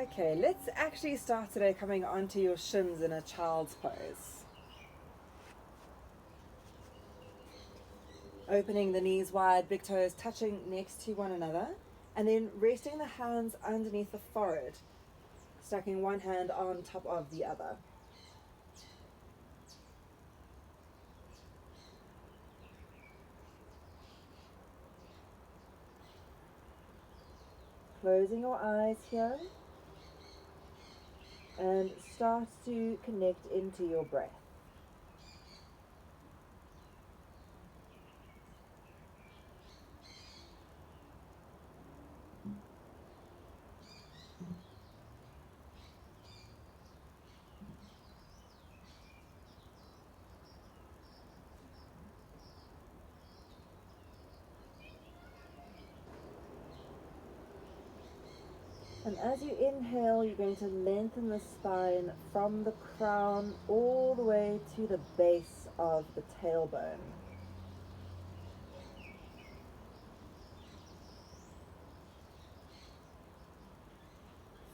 Okay, let's actually start today coming onto your shins in a child's pose. Opening the knees wide, big toes touching next to one another, and then resting the hands underneath the forehead, stacking one hand on top of the other. Closing your eyes here, and start to connect into your breath. And as you inhale, you're going to lengthen the spine from the crown all the way to the base of the tailbone.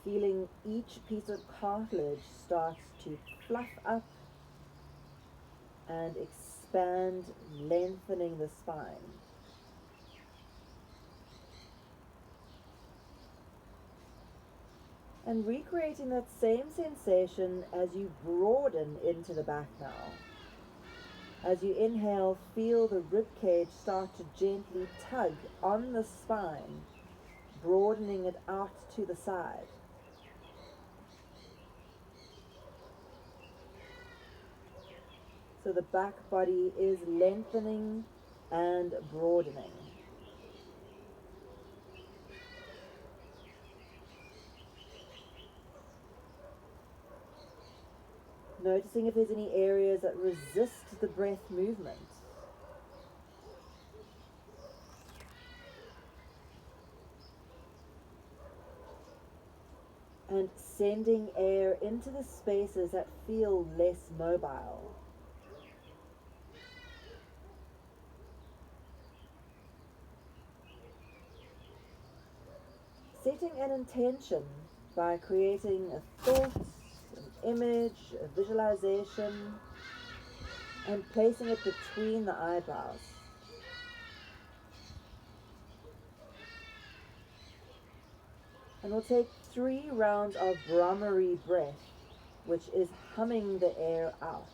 Feeling each piece of cartilage start to fluff up and expand, lengthening the spine. And recreating that same sensation as you broaden into the back now. As you inhale, feel the rib cage start to gently tug on the spine, broadening it out to the side. So the back body is lengthening and broadening. Noticing if there's any areas that resist the breath movement. And sending air into the spaces that feel less mobile. Setting an intention by creating a thought, an image, a visualization, and placing it between the eyebrows. And we'll take 3 rounds of Brahmari breath, which is humming the air out.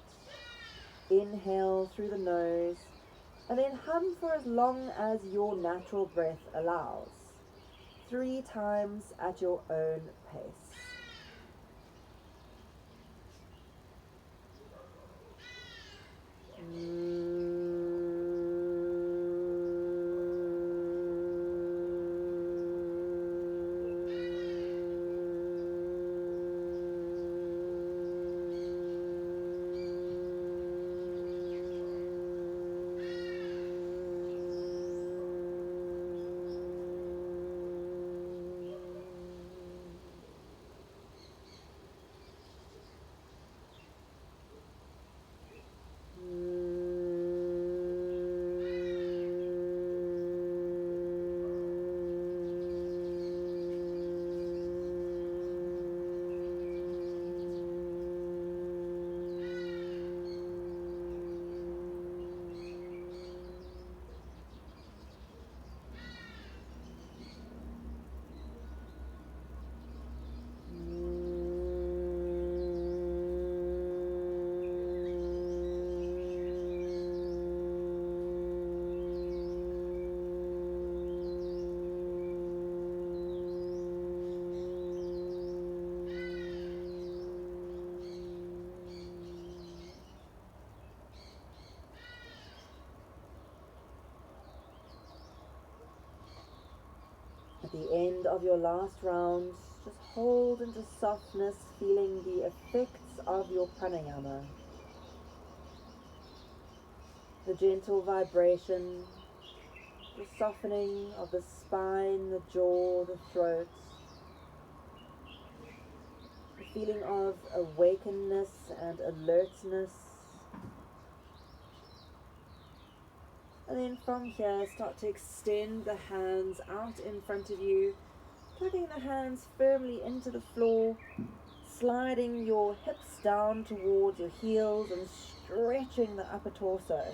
Inhale through the nose, and then hum for as long as your natural breath allows. 3 times at your own pace. At the end of your last round, just hold into softness, feeling the effects of your pranayama. The gentle vibration, the softening of the spine, the jaw, the throat. The feeling of awakeness and alertness. And then from here, start to extend the hands out in front of you, Tucking the hands firmly into the floor, sliding your hips down towards your heels and stretching the upper torso.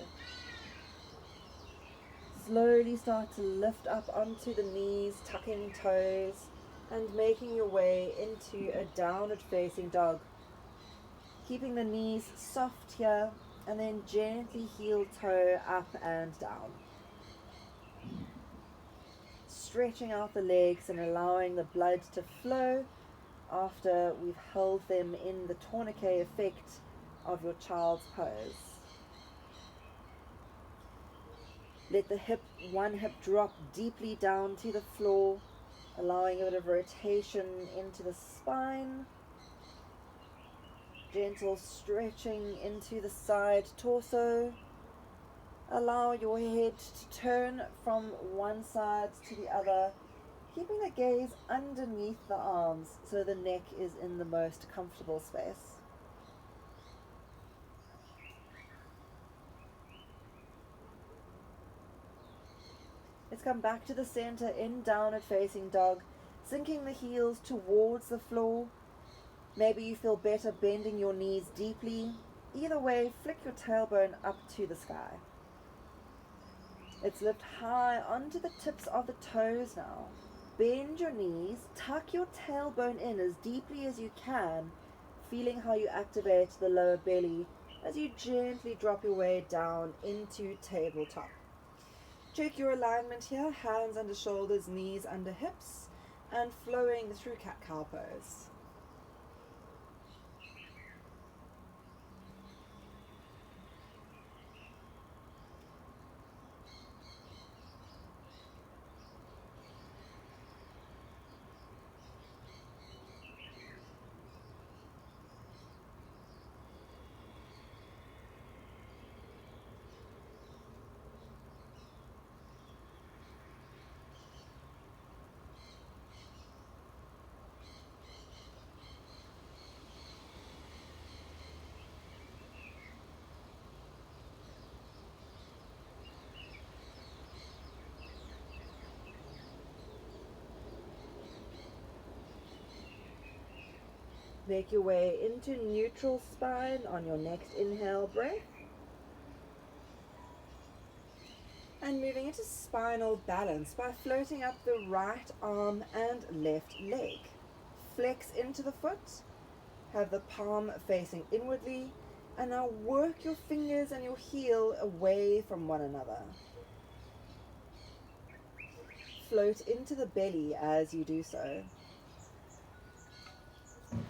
Slowly start to lift up onto the knees, tucking toes, and making your way into a downward facing dog. Keeping the knees soft here, and then gently heel toe up and down. Stretching out the legs and allowing the blood to flow after we've held them in the tourniquet effect of your child's pose. Let the one hip drop deeply down to the floor, allowing a bit of rotation into the spine. Gentle stretching into the side torso. Allow your head to turn from one side to the other, keeping the gaze underneath the arms so the neck is in the most comfortable space. Let's come back to the center in downward facing dog, sinking the heels towards the floor. Maybe you feel better bending your knees deeply. Either way, flick your tailbone up to the sky. Let's lift high onto the tips of the toes now. Bend your knees, tuck your tailbone in as deeply as you can, feeling how you activate the lower belly as you gently drop your way down into tabletop. Check your alignment here, hands under shoulders, knees under hips, and flowing through cat-cow pose. Make your way into neutral spine on your next inhale breath. And moving into spinal balance by floating up the right arm and left leg. Flex into the foot, have the palm facing inwardly, and now work your fingers and your heel away from one another. Float into the belly as you do so.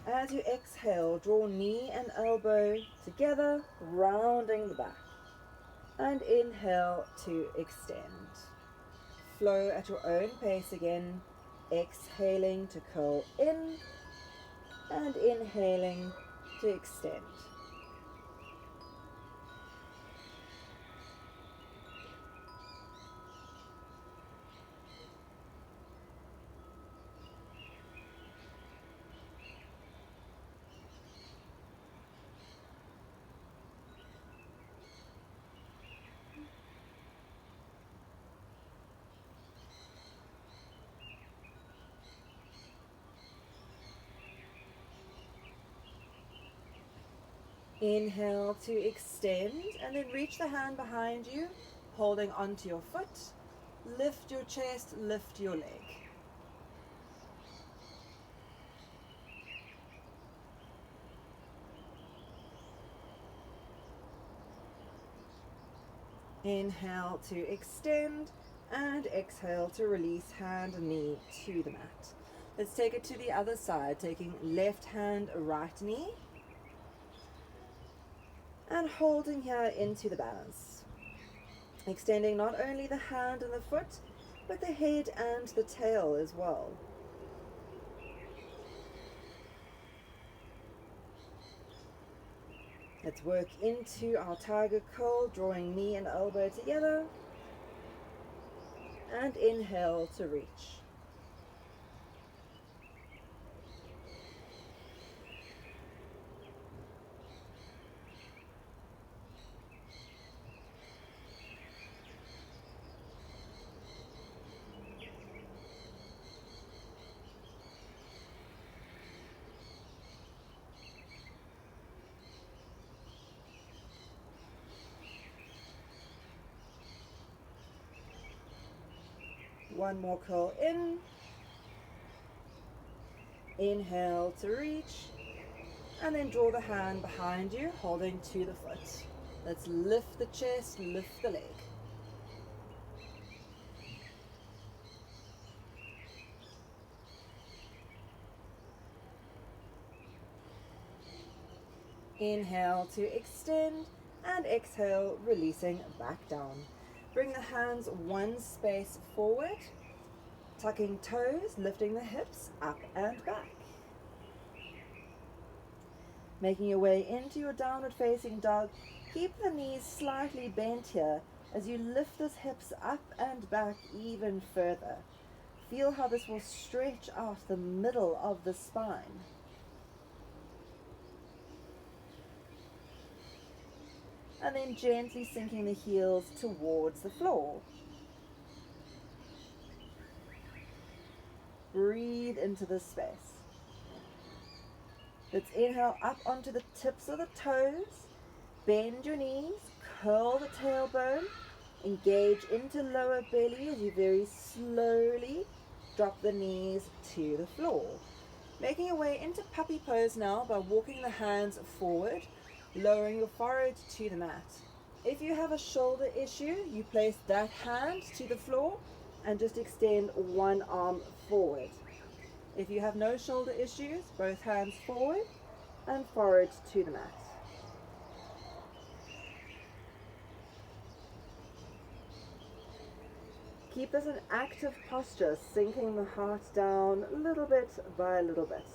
As you exhale, draw knee and elbow together, rounding the back. And inhale to extend. Flow at your own pace again, exhaling to curl in and inhaling to extend. Inhale to extend, and then reach the hand behind you, holding onto your foot. Lift your chest, lift your leg. Inhale to extend, and exhale to release hand and knee to the mat. Let's take it to the other side, taking left hand, right knee. And holding here into the balance. Extending not only the hand and the foot, but the head and the tail as well. Let's work into our tiger curl, drawing knee and elbow together. And inhale to reach. One more curl in. Inhale to reach. And then draw the hand behind you, holding to the foot. Let's lift the chest, lift the leg. Inhale to extend and exhale, releasing back down. Bring the hands one space forward, tucking toes, lifting the hips up and back. Making your way into your downward facing dog, keep the knees slightly bent here as you lift those hips up and back even further. Feel how this will stretch out the middle of the spine. And then gently sinking the heels towards the floor. Breathe into this space. Let's inhale up onto the tips of the toes. Bend your knees, curl the tailbone, engage into lower belly as you very slowly drop the knees to the floor. Making your way into puppy pose now by walking the hands forward, lowering your forehead to the mat. If you have a shoulder issue, you place that hand to the floor and just extend one arm forward. If you have no shoulder issues, both hands forward and forehead to the mat. Keep this an active posture, sinking the heart down little bit by little bit.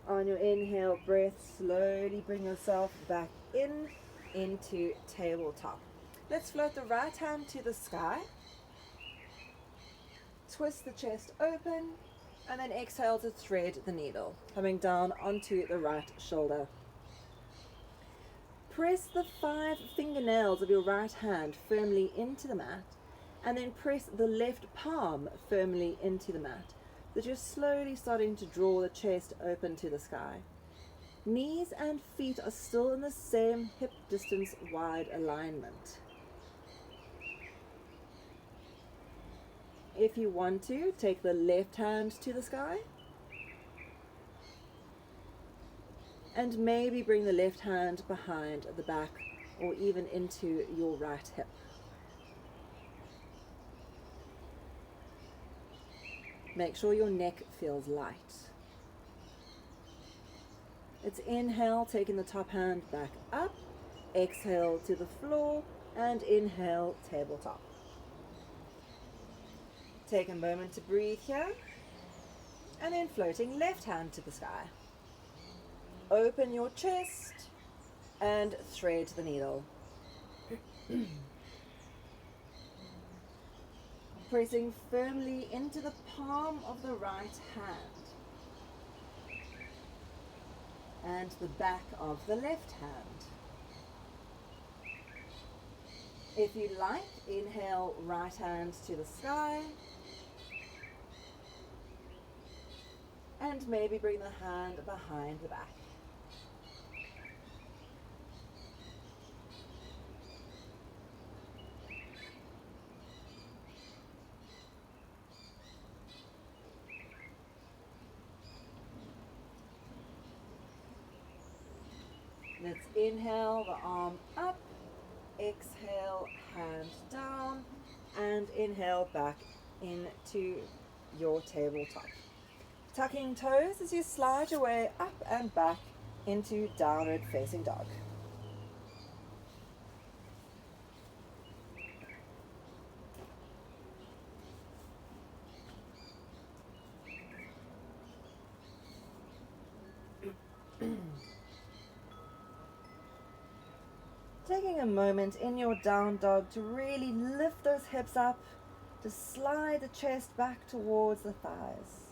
On your inhale breath, slowly bring yourself back into tabletop. Let's float the right hand to the sky. Twist the chest open, and then exhale to thread the needle, coming down onto the right shoulder. Press the 5 fingernails of your right hand firmly into the mat, and then press the left palm firmly into the mat. That you're slowly starting to draw the chest open to the sky. Knees and feet are still in the same hip distance wide alignment. If you want to, take the left hand to the sky and maybe bring the left hand behind the back or even into your right hip. Make sure your neck feels light. Let's inhale, taking the top hand back up, exhale to the floor, and inhale, tabletop. Take a moment to breathe here, and then floating left hand to the sky. Open your chest and thread the needle. Pressing firmly into the palm of the right hand and the back of the left hand. If you like, inhale, right hand to the sky, and maybe bring the hand behind the back. Let's inhale, the arm up, exhale, hand down, and inhale back into your tabletop. Tucking toes as you slide your way up and back into downward facing dog. Taking a moment in your down dog to really lift those hips up, to slide the chest back towards the thighs.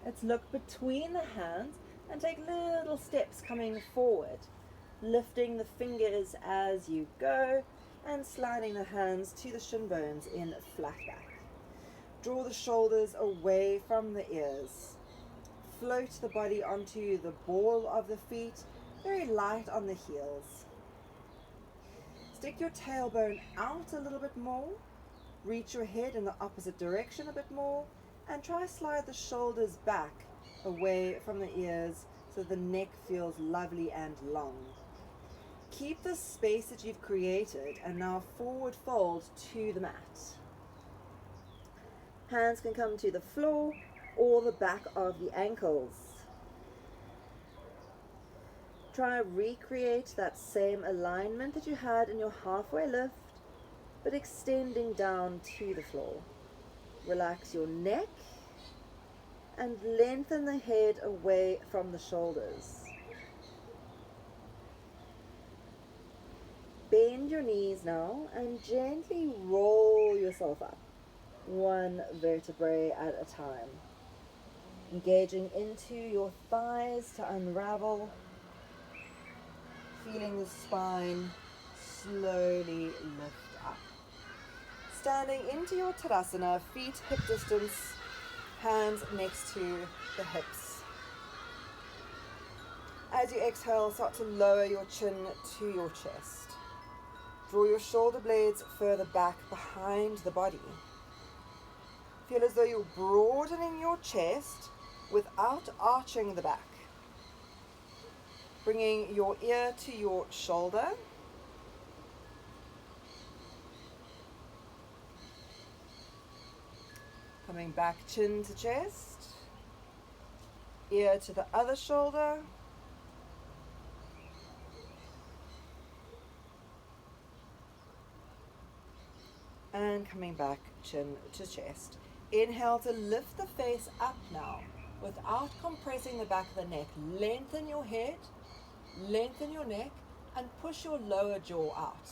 Let's look between the hands and take little steps coming forward, lifting the fingers as you go and sliding the hands to the shin bones in flat back. Draw the shoulders away from the ears. Float the body onto the ball of the feet, very light on the heels. Stick your tailbone out a little bit more. Reach your head in the opposite direction a bit more, and try slide the shoulders back away from the ears so the neck feels lovely and long. Keep the space that you've created and now forward fold to the mat. Hands can come to the floor or the back of the ankles. Try recreate that same alignment that you had in your halfway lift, but extending down to the floor. Relax your neck and lengthen the head away from the shoulders. Bend your knees now and gently roll yourself up, one vertebrae at a time. Engaging into your thighs to unravel, feeling the spine slowly lift up. Standing into your Tadasana, feet hip distance, hands next to the hips. As you exhale, start to lower your chin to your chest. Draw your shoulder blades further back behind the body. Feel as though you're broadening your chest without arching the back. Bringing your ear to your shoulder. Coming back chin to chest. Ear to the other shoulder. And coming back chin to chest. Inhale to lift the face up now without compressing the back of the neck. Lengthen your head, lengthen your neck, and push your lower jaw out.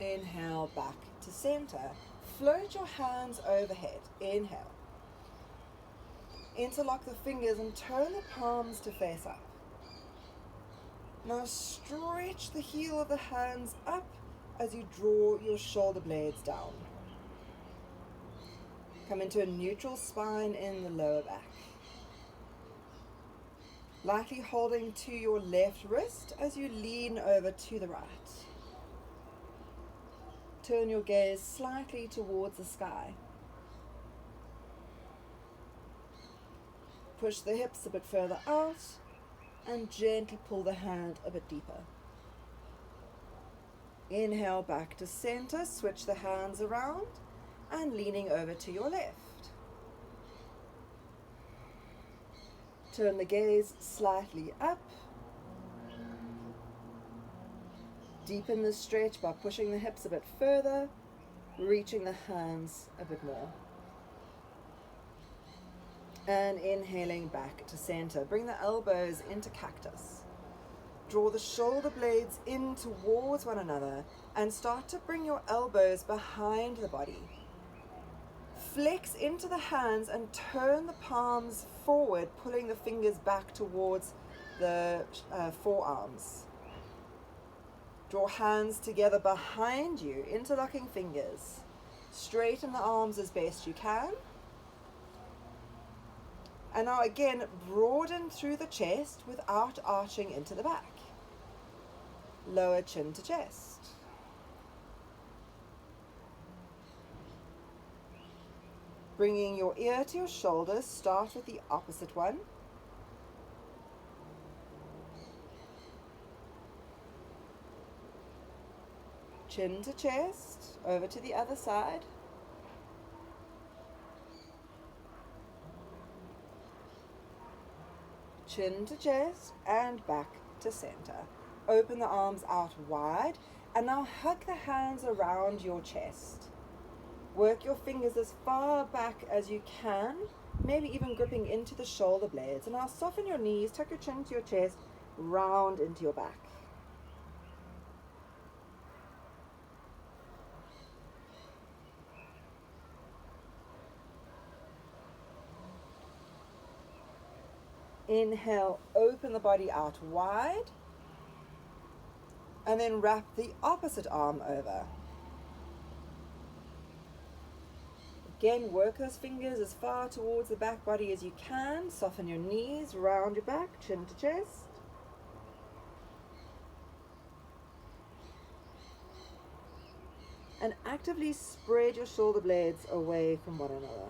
Inhale back to center. Float your hands overhead. Inhale. Interlock the fingers and turn the palms to face up. Now stretch the heel of the hands up as you draw your shoulder blades down. Come into a neutral spine in the lower back. Lightly holding to your left wrist as you lean over to the right. Turn your gaze slightly towards the sky. Push the hips a bit further out and gently pull the hand a bit deeper. Inhale back to center, switch the hands around and leaning over to your left. Turn the gaze slightly up. Deepen the stretch by pushing the hips a bit further, reaching the hands a bit more. And inhaling back to center. Bring the elbows into cactus. Draw the shoulder blades in towards one another and start to bring your elbows behind the body. Flex into the hands and turn the palms forward, pulling the fingers back towards the forearms. Draw hands together behind you, interlocking fingers. Straighten the arms as best you can. And now again, broaden through the chest without arching into the back. Lower chin to chest. Bringing your ear to your shoulder, start with the opposite one. Chin to chest, over to the other side. Chin to chest and back to center. Open the arms out wide and now hug the hands around your chest. Work your fingers as far back as you can, maybe even gripping into the shoulder blades. And now soften your knees, tuck your chin to your chest, round into your back. Inhale, open the body out wide, and then wrap the opposite arm over. Again, work those fingers as far towards the back body as you can. Soften your knees, round your back, chin to chest. And actively spread your shoulder blades away from one another.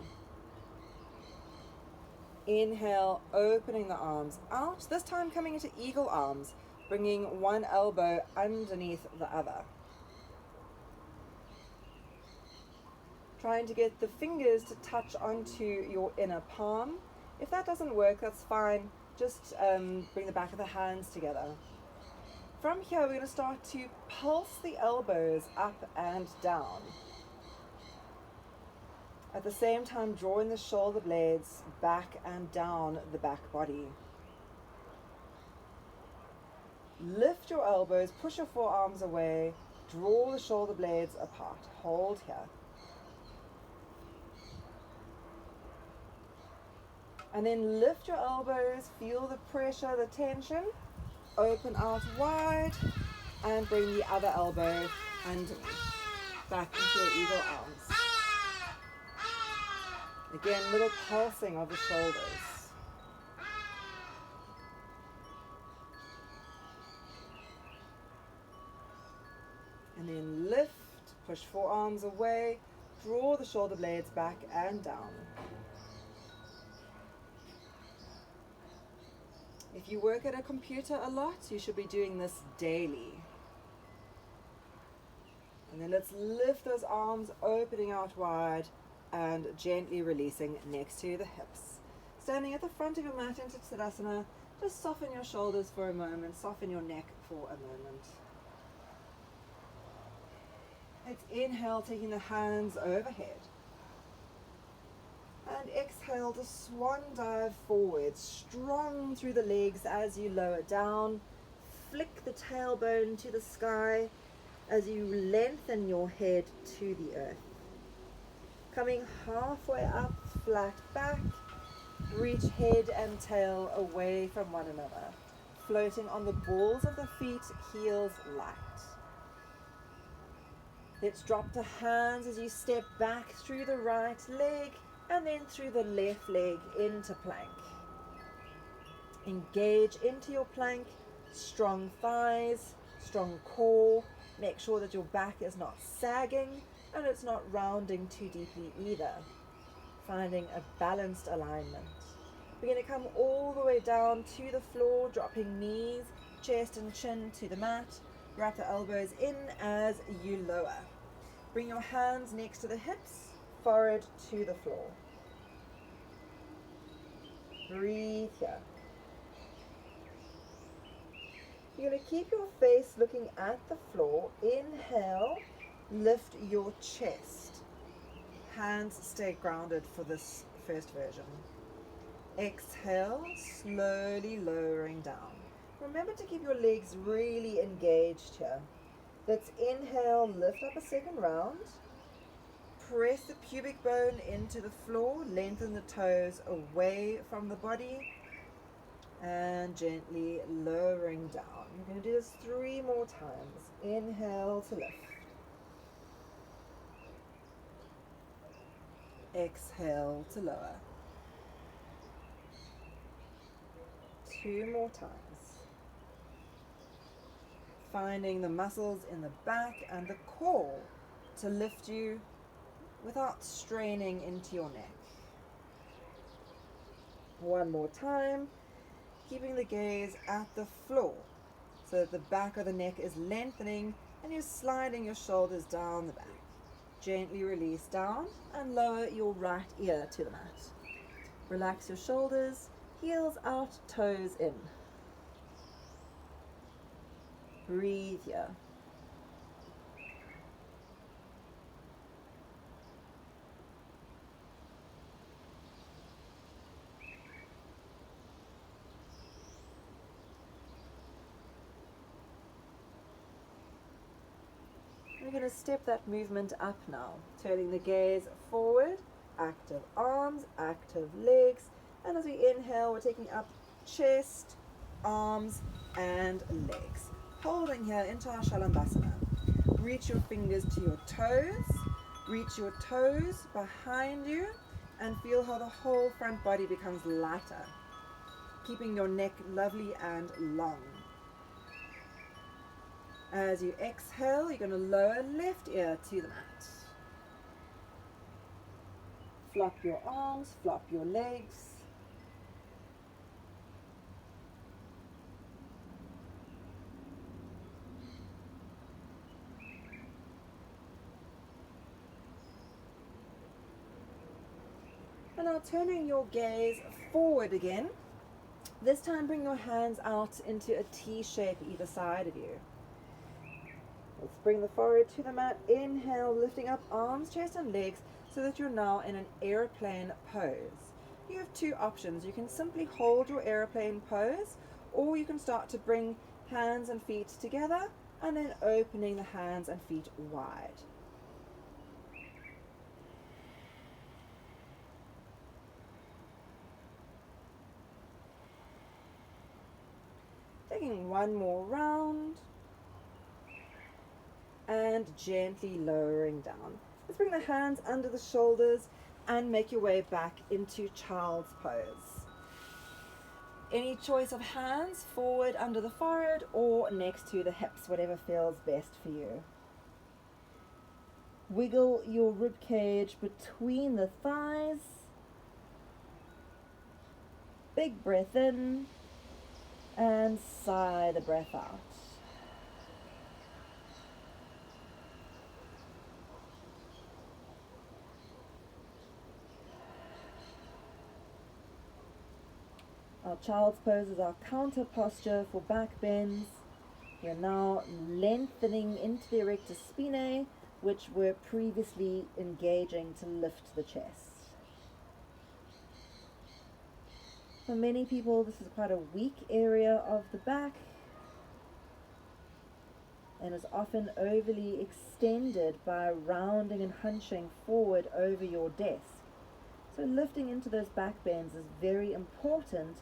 Inhale, opening the arms out, this time coming into eagle arms, bringing one elbow underneath the other. Trying to get the fingers to touch onto your inner palm. If that doesn't work, that's fine. Just bring the back of the hands together. From here, we're going to start to pulse the elbows up and down. At the same time, drawing the shoulder blades back and down the back body. Lift your elbows, push your forearms away, draw the shoulder blades apart. Hold here. And then lift your elbows, feel the pressure, the tension. Open out wide and bring the other elbow and back into your eagle arms. Again, little pulsing of the shoulders. And then lift, push forearms away, draw the shoulder blades back and down. If you work at a computer a lot, you should be doing this daily. And then let's lift those arms, opening out wide and gently releasing next to the hips. Standing at the front of your mat into Tadasana, just soften your shoulders for a moment, soften your neck for a moment. Let's inhale, taking the hands overhead. And exhale to swan dive forward, strong through the legs as you lower down. Flick the tailbone to the sky as you lengthen your head to the earth. Coming halfway up, flat back, reach head and tail away from one another. Floating on the balls of the feet, heels light. Let's drop the hands as you step back through the right leg and then through the left leg into plank. Engage into your plank, strong thighs, strong core. Make sure that your back is not sagging and it's not rounding too deeply either. Finding a balanced alignment. We're going to come all the way down to the floor, dropping knees, chest and chin to the mat. Wrap the elbows in as you lower. Bring your hands next to the hips, forehead to the floor. Breathe here. You're going to keep your face looking at the floor. Inhale, lift your chest. Hands stay grounded for this first version. Exhale, slowly lowering down. Remember to keep your legs really engaged here. Let's inhale, lift up a second round. Press the pubic bone into the floor, lengthen the toes away from the body, and gently lowering down. You're going to do this 3 more times. Inhale to lift. Exhale to lower. 2 more times. Finding the muscles in the back and the core to lift you without straining into your neck. 1 more time, keeping the gaze at the floor so that the back of the neck is lengthening and you're sliding your shoulders down the back. Gently release down and lower your right ear to the mat. Relax your shoulders, heels out, toes in. Breathe here. We're going to step that movement up now, turning the gaze forward, active arms, active legs, and as we inhale, we're taking up chest, arms, and legs. Holding here into our Shalambhasana. Reach your fingers to your toes. Reach your toes behind you and feel how the whole front body becomes lighter, keeping your neck lovely and long. As you exhale, you're going to lower left ear to the mat. Flop your arms, flop your legs. And now turning your gaze forward again. This time bring your hands out into a T shape either side of you. Let's bring the forehead to the mat. Inhale, lifting up arms, chest and legs so that you're now in an airplane pose. You have two options. You can simply hold your airplane pose, or you can start to bring hands and feet together and then opening the hands and feet wide. Taking one more round and gently lowering down. Let's bring the hands under the shoulders and make your way back into child's pose. Any choice of hands, forward under the forehead or next to the hips, whatever feels best for you. Wiggle your rib cage between the thighs. Big breath in and sigh the breath out. Our child's pose is our counter posture for back bends. We're now lengthening into the erector spinae, which were previously engaging to lift the chest. For many people, this is quite a weak area of the back and is often overly extended by rounding and hunching forward over your desk. So lifting into those back bends is very important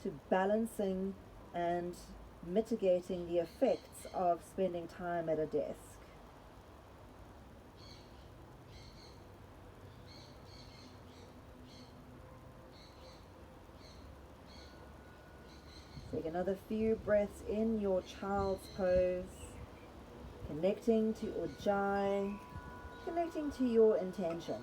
to balancing and mitigating the effects of spending time at a desk. Take another few breaths in your child's pose, connecting to Ujjayi, connecting to your intention.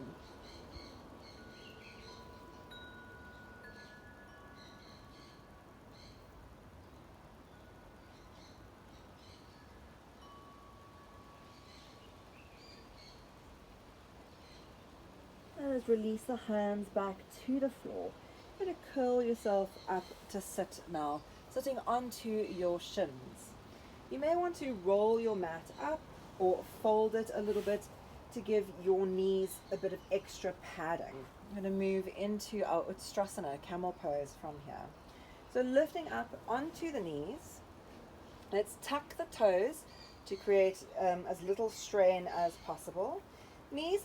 And release the hands back to the floor. You're going to curl yourself up to sit now, sitting onto your shins. You may want to roll your mat up or fold it a little bit to give your knees a bit of extra padding. I'm going to move into our Utstrasana, camel pose from here. So lifting up onto the knees, let's tuck the toes to create as little strain as possible. Knees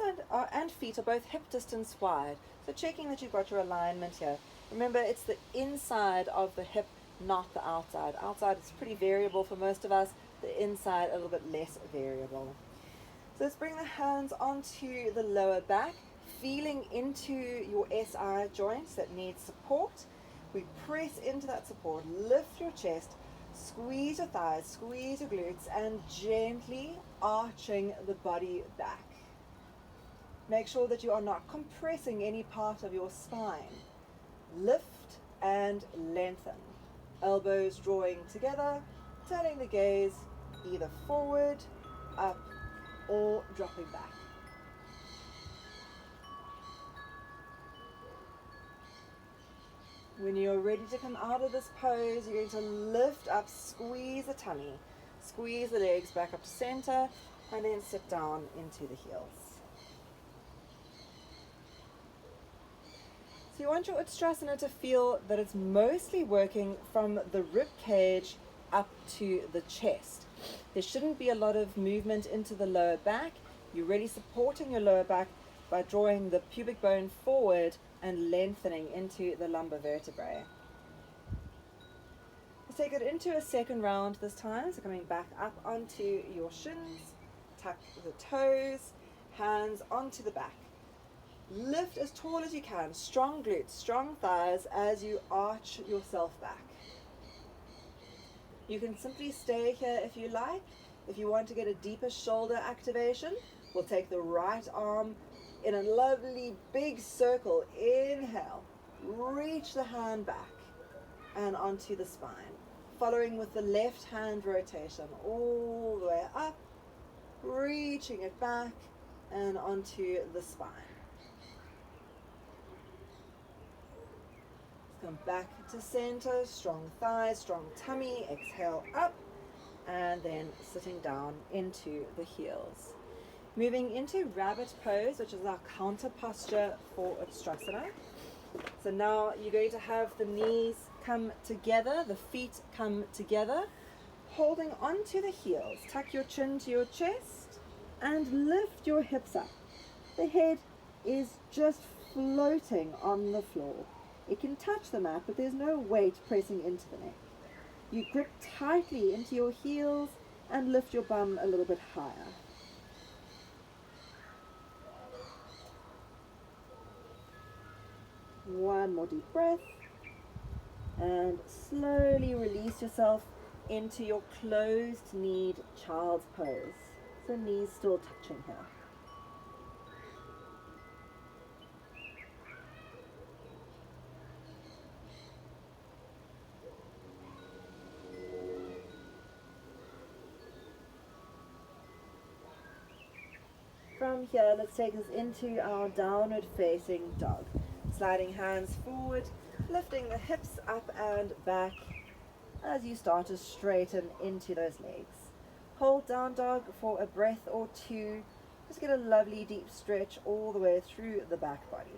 and feet are both hip distance wide, so checking that you've got your alignment here. Remember, it's the inside of the hip, not the outside. Outside is pretty variable for most of us, the inside a little bit less variable. So let's bring the hands onto the lower back, feeling into your SI joints that need support. We press into that support, lift your chest, squeeze your thighs, squeeze your glutes, and gently arching the body back. Make sure that you are not compressing any part of your spine. Lift and lengthen. Elbows drawing together, turning the gaze either forward, up, or dropping back. When you're ready to come out of this pose, you're going to lift up, squeeze the tummy, squeeze the legs back up to center, and then sit down into the heels. So you want your Utstrasana to feel that it's mostly working from the rib cage up to the chest. There shouldn't be a lot of movement into the lower back. You're really supporting your lower back by drawing the pubic bone forward and lengthening into the lumbar vertebrae. Let's take it into a second round this time. So coming back up onto your shins, tuck the toes, hands onto the back. Lift as tall as you can, strong glutes, strong thighs as you arch yourself back. You can simply stay here if you like. If you want to get a deeper shoulder activation, we'll take the right arm in a lovely big circle. Inhale, reach the hand back and onto the spine. Following with the left hand rotation all the way up, reaching it back and onto the spine. Come back to center, strong thighs, strong tummy, exhale up, and then sitting down into the heels. Moving into rabbit pose, which is our counter posture for Utstrasana. So now you're going to have the knees come together, the feet come together, holding onto the heels. Tuck your chin to your chest and lift your hips up. The head is just floating on the floor. It can touch the mat, but there's no weight pressing into the neck. You grip tightly into your heels and lift your bum a little bit higher. One more deep breath. And slowly release yourself into your closed-kneed child's pose. So knees still touching here. From here, let's take us into our downward facing dog. Sliding hands forward, lifting the hips up and back as you start to straighten into those legs. Hold down dog for a breath or two. Just get a lovely deep stretch all the way through the back body.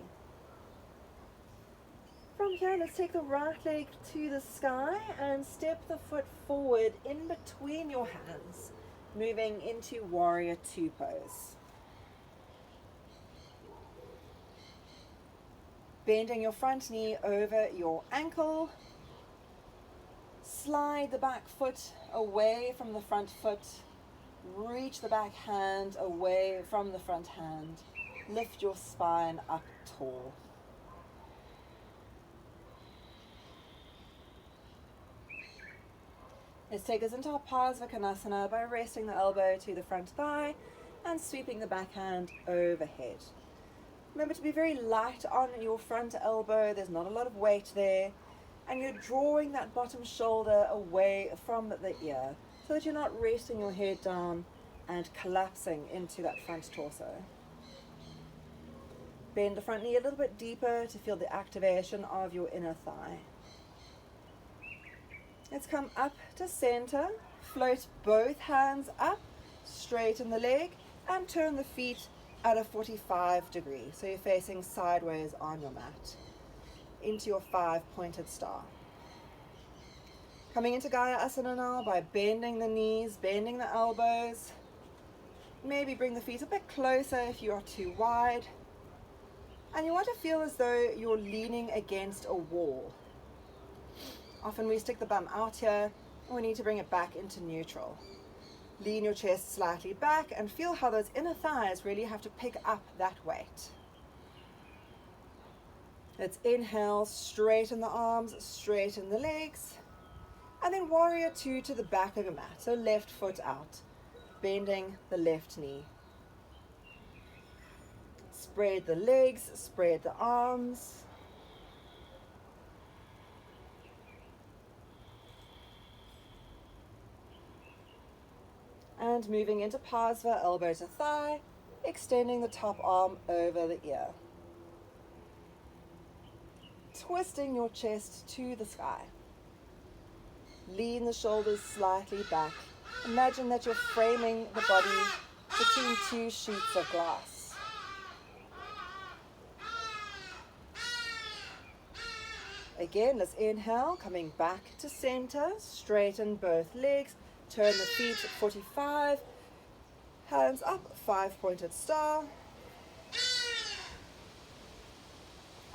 From here, let's take the right leg to the sky and step the foot forward in between your hands, moving into warrior two pose. Bending your front knee over your ankle. Slide the back foot away from the front foot. Reach the back hand away from the front hand. Lift your spine up tall. Let's take us into our Parsvakonasana by resting the elbow to the front thigh and sweeping the back hand overhead. Remember to be very light on your front elbow. There's not a lot of weight there. And you're drawing that bottom shoulder away from the ear so that you're not resting your head down and collapsing into that front torso. Bend the front knee a little bit deeper to feel the activation of your inner thigh. Let's come up to center. Float both hands up, straighten the leg, and turn the feet at a 45 degree. So you're facing sideways on your mat into your 5-pointed star. Coming into Gaya Asana now by bending the knees, bending the elbows. Maybe bring the feet a bit closer if you are too wide. And you want to feel as though you're leaning against a wall. Often we stick the bum out here and we need to bring it back into neutral. Lean your chest slightly back and feel how those inner thighs really have to pick up that weight. Let's inhale, straighten the arms, straighten the legs. And then warrior two to the back of your mat. So left foot out, bending the left knee. Spread the legs, spread the arms. And moving into Parsva, elbow to thigh, extending the top arm over the ear. Twisting your chest to the sky. Lean the shoulders slightly back. Imagine that you're framing the body between two sheets of glass. Again, let's inhale, coming back to center, straighten both legs. Turn the feet 45, hands up, 5-pointed star.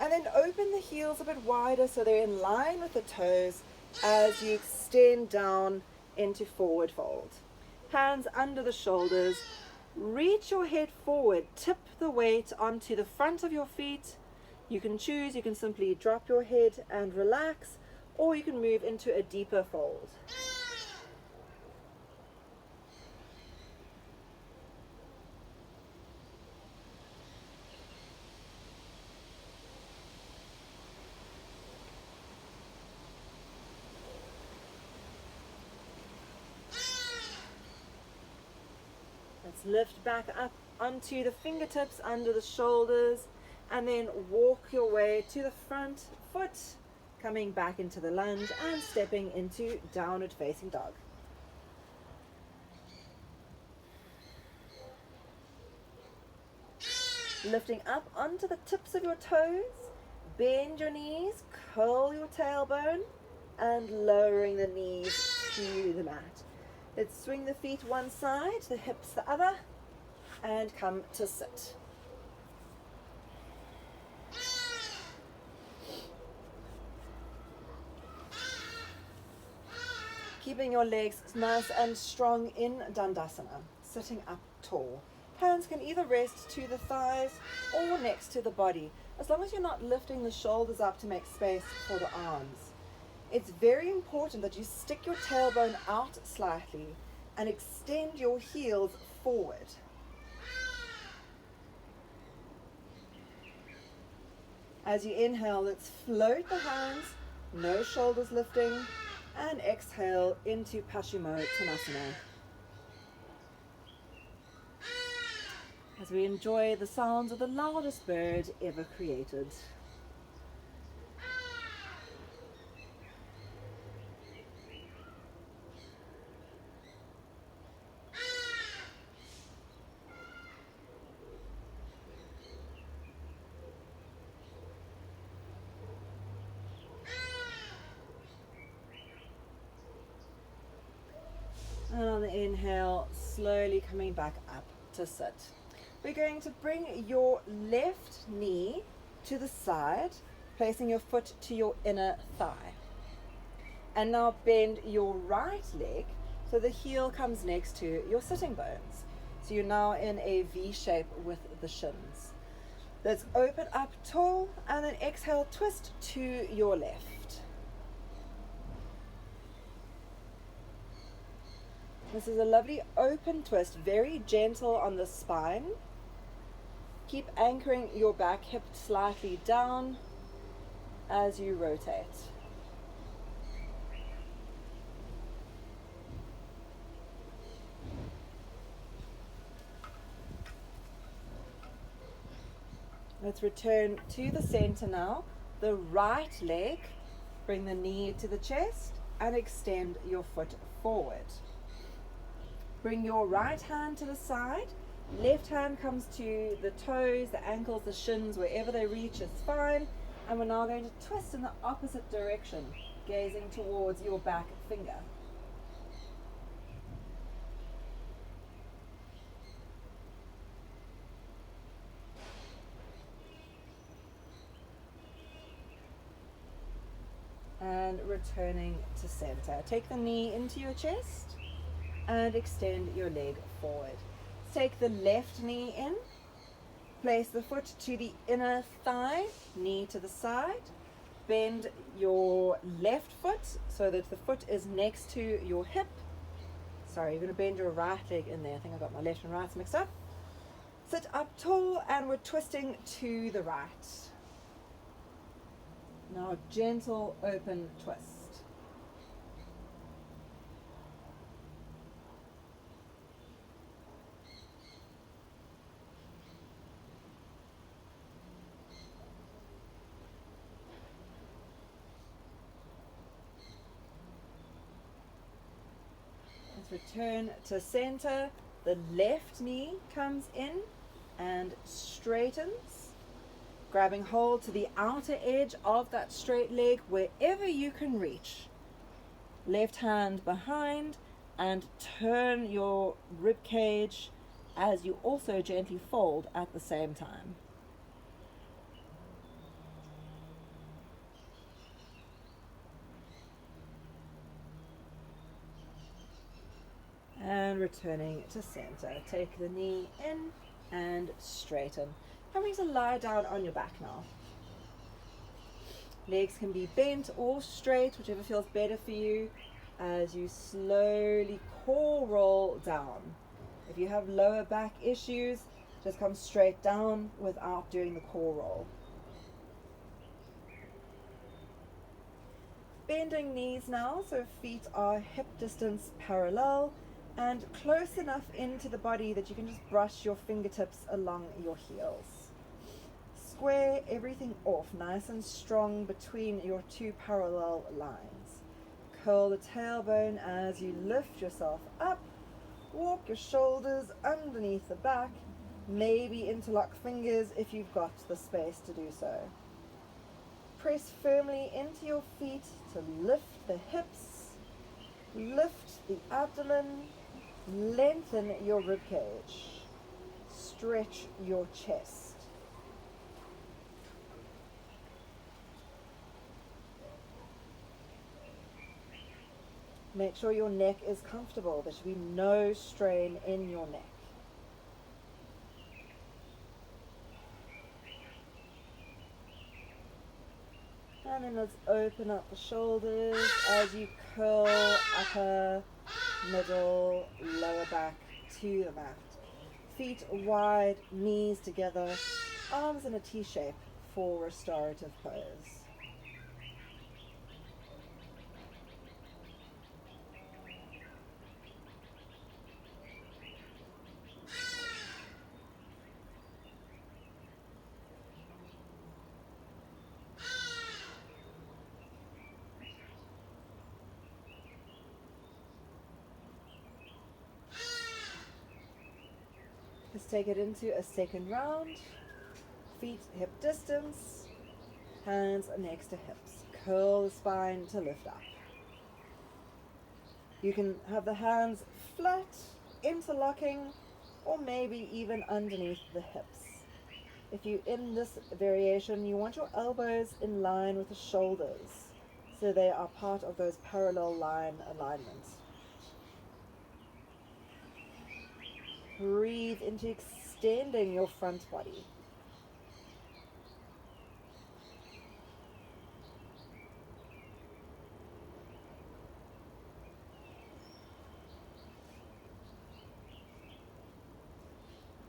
And then open the heels a bit wider so they're in line with the toes. as you extend down into forward fold. Hands under the shoulders, reach your head forward, tip the weight onto the front of your feet. You can choose, you can simply drop your head and relax, or you can move into a deeper fold. Let's lift back up onto the fingertips under the shoulders, and then walk your way to the front foot, coming back into the lunge and stepping into downward facing dog. Lifting up onto the tips of your toes, bend your knees, curl your tailbone, and lowering the knees to the mat. Let's swing the feet one side, the hips the other, and come to sit. Keeping your legs nice and strong in Dandasana, sitting up tall. Hands can either rest to the thighs or next to the body, as long as you're not lifting the shoulders up to make space for the arms. It's very important that you stick your tailbone out slightly and extend your heels forward. As you inhale, let's float the hands, no shoulders lifting, and exhale into Paschimottanasana. As we enjoy the sounds of the loudest bird ever created. And on the inhale, slowly coming back up to sit. We're going to bring your left knee to the side, placing your foot to your inner thigh. And now bend your right leg so the heel comes next to your sitting bones. So you're now in a V shape with the shins. Let's open up tall and then exhale, twist to your left. This is a lovely open twist, very gentle on the spine. Keep anchoring your back hip slightly down as you rotate. Let's return to the center now. The right leg, bring the knee to the chest and extend your foot forward. Bring your right hand to the side, left hand comes to the toes, the ankles, the shins, wherever they reach is fine. And we're now going to twist in the opposite direction, gazing towards your back finger. And returning to center. Take the knee into your chest and extend your leg forward. Take the left knee in, place the foot to the inner thigh, knee to the side, bend your left foot so that the foot is next to your hip. Sorry, you're going to bend your right leg in there. I think I got my left and right mixed up. Sit up tall and we're twisting to the right. Now gentle open twist. Return to center. The left knee comes in and straightens, grabbing hold to the outer edge of that straight leg wherever you can reach. Left hand behind and turn your rib cage as you also gently fold at the same time. And returning to center. Take the knee in and straighten. Coming to lie down on your back now. Legs can be bent or straight, whichever feels better for you, as you slowly core roll down. If you have lower back issues, just come straight down without doing the core roll. Bending knees now, so feet are hip distance parallel and close enough into the body that you can just brush your fingertips along your heels. Square everything off nice and strong between your two parallel lines. Curl the tailbone as you lift yourself up. Walk your shoulders underneath the back. Maybe interlock fingers if you've got the space to do so. Press firmly into your feet to lift the hips, lift the abdomen, lengthen your ribcage, stretch your chest. Make sure your neck is comfortable. There should be no strain in your neck. And then let's open up the shoulders as you curl upper, middle, lower back to the mat. Feet wide, knees together, arms in a T shape for restorative pose. Let's take it into a second round. Feet hip distance, hands next to hips. Curl the spine to lift up. You can have the hands flat, interlocking, or maybe even underneath the hips. If you're in this variation, you want your elbows in line with the shoulders, so they are part of those parallel line alignments. Breathe into extending your front body.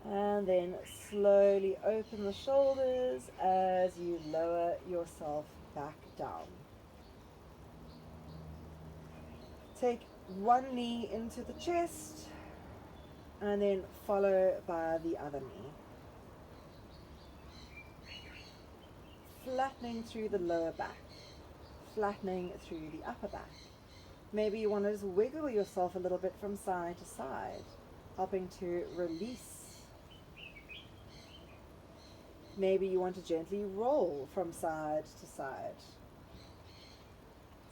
And then slowly open the shoulders as you lower yourself back down. Take one knee into the chest and then follow by the other knee. Flattening through the lower back, flattening through the upper back. Maybe you want to just wiggle yourself a little bit from side to side, helping to release. Maybe you want to gently roll from side to side.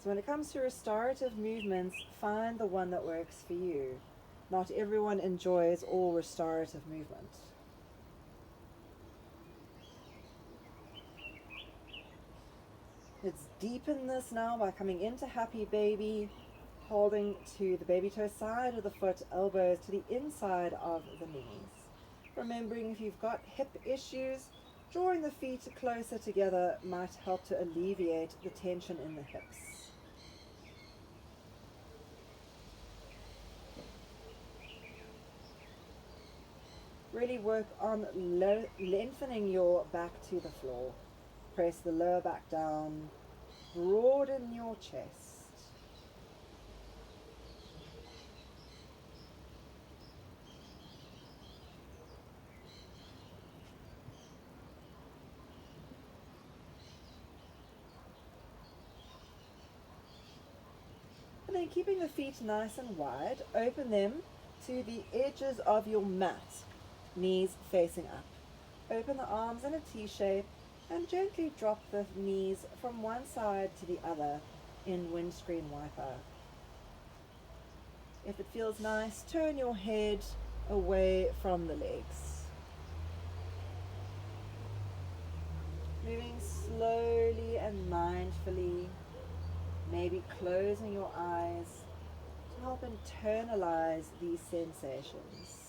So when it comes to restorative movements, find the one that works for you. Not everyone enjoys all restorative movement. Let's deepen this now by coming into happy baby, holding to the baby toe side of the foot, elbows to the inside of the knees. Remembering if you've got hip issues, drawing the feet closer together might help to alleviate the tension in the hips. Really work on lengthening your back to the floor. Press the lower back down, broaden your chest. And then keeping the feet nice and wide, open them to the edges of your mat, knees facing up. Open the arms in a T shape and gently drop the knees from one side to the other in windscreen wiper. If it feels nice, turn your head away from the legs. Moving slowly and mindfully, maybe closing your eyes to help internalize these sensations.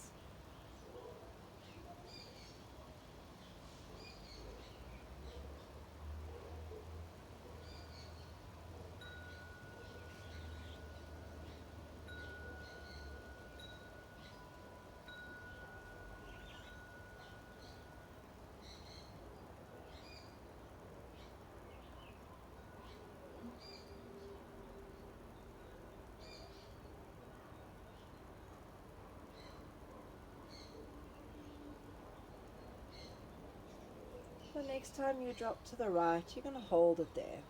The next time you drop to the right, you're going to hold it there.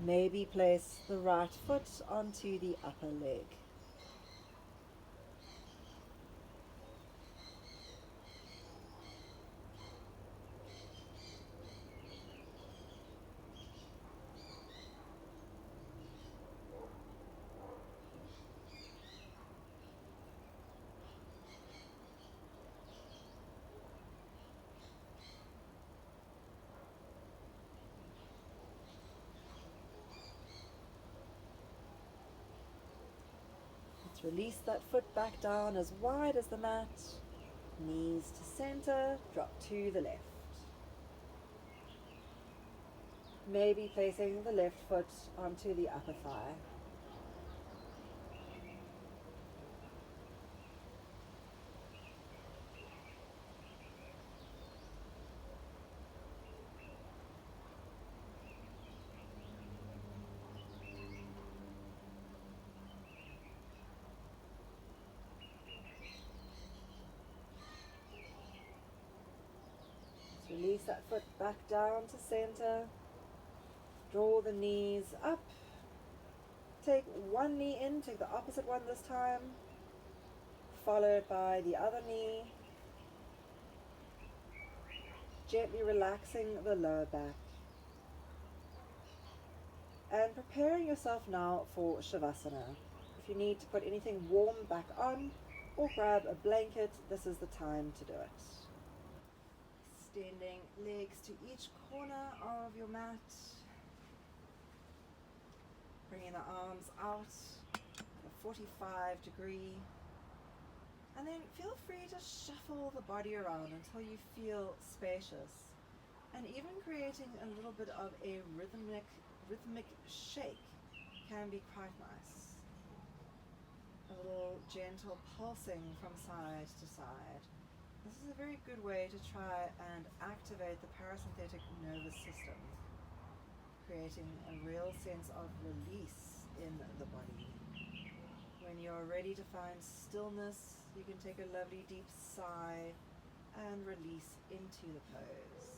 Maybe place the right foot onto the upper leg. Let's release that foot back down as wide as the mat. Knees to center, drop to the left. Maybe placing the left foot onto the upper thigh. Release that foot back down to center. Draw the knees up. Take one knee in, take the opposite one this time, followed by the other knee. Gently relaxing the lower back. And preparing yourself now for Shavasana. If you need to put anything warm back on or grab a blanket, this is the time to do it. Extending legs to each corner of your mat. Bringing the arms out at a 45-degree. And then feel free to shuffle the body around until you feel spacious. And even creating a little bit of a rhythmic shake can be quite nice. A little gentle pulsing from side to side. This is a very good way to try and activate the parasympathetic nervous system, creating a real sense of release in the body. When you're ready to find stillness, you can take a lovely deep sigh and release into the pose.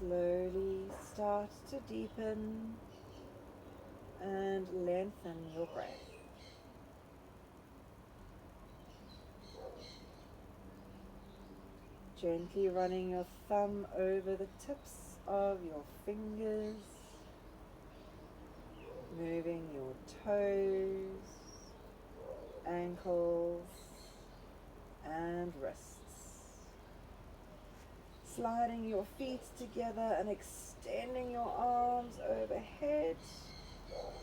Slowly start to deepen and lengthen your breath. Gently running your thumb over the tips of your fingers, moving your toes, ankles, and wrists. Sliding your feet together and extending your arms overhead.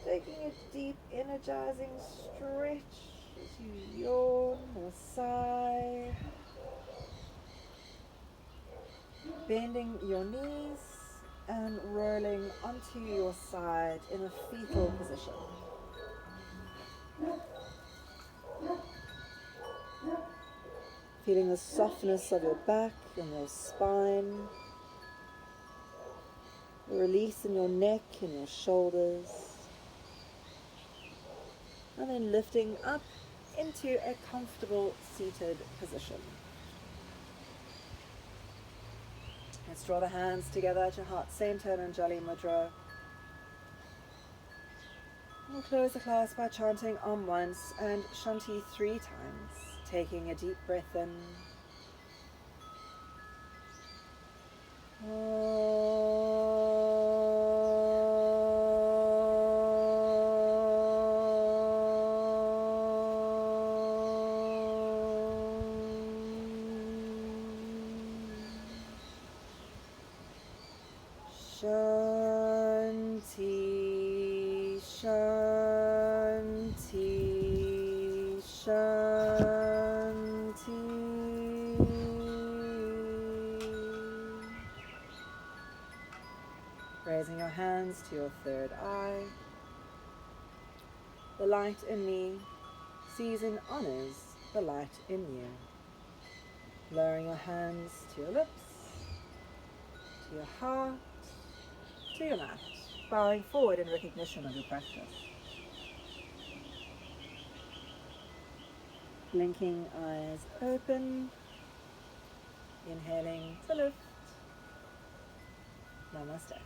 Taking a deep, energizing stretch as you yawn or sigh. Bending your knees and rolling onto your side in a fetal position. Feeling the softness of your back and your spine. The release in your neck and your shoulders. And then lifting up into a comfortable seated position. Let's draw the hands together at your heart center in Anjali Mudra. We'll close the class by chanting Om once and Shanti 3 times, taking a deep breath in. Shanti, Shanti, Shanti. Raising your hands to your third eye. The light in me sees and honors the light in you. Lowering your hands to your lips, to your heart, to your mat, bowing forward in recognition of your practice. Blinking eyes open, inhaling to lift. Namaste.